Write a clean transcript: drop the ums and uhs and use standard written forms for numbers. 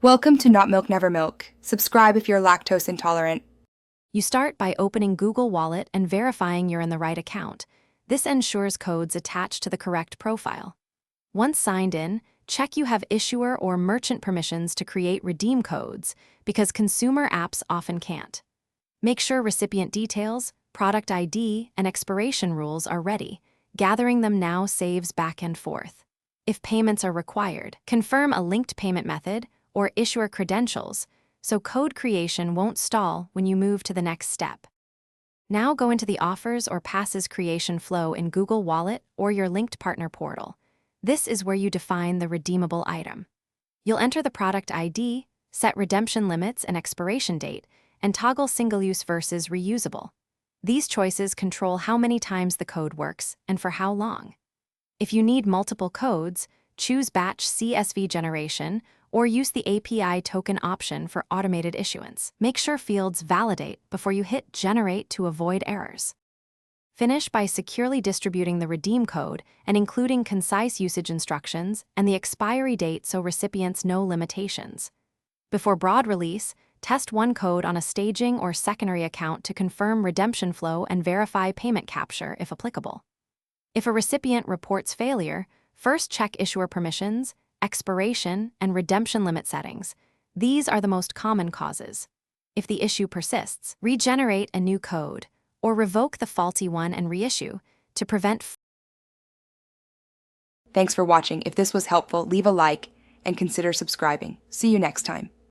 Welcome to Not Milk Never Milk. Subscribe if you're lactose intolerant. You start by opening Google Wallet and verifying you're in the right account. This ensures codes attach to the correct profile. Once signed in, check you have issuer or merchant permissions to create redeem codes, because consumer apps often can't. Make sure recipient details, product ID, and expiration rules are ready. Gathering them now saves back and forth. If payments are required, confirm a linked payment method or issuer credentials, so code creation won't stall when you move to the next step. Now go into the offers or passes creation flow in Google Wallet or your linked partner portal. This is where you define the redeemable item. You'll enter the product ID, set redemption limits and expiration date, and toggle single-use versus reusable. These choices control how many times the code works and for how long. If you need multiple codes, choose batch CSV generation or use the API token option for automated issuance. Make sure fields validate before you hit generate to avoid errors. Finish by securely distributing the redeem code and including concise usage instructions and the expiry date so recipients know limitations. Before broad release, test one code on a staging or secondary account to confirm redemption flow and verify payment capture if applicable. If a recipient reports failure, first check issuer permissions, expiration, and redemption limit settings. These are the most common causes. If the issue persists, regenerate a new code or revoke the faulty one and reissue to prevent. Thanks for watching. If this was helpful, leave a like and consider subscribing. See you next time.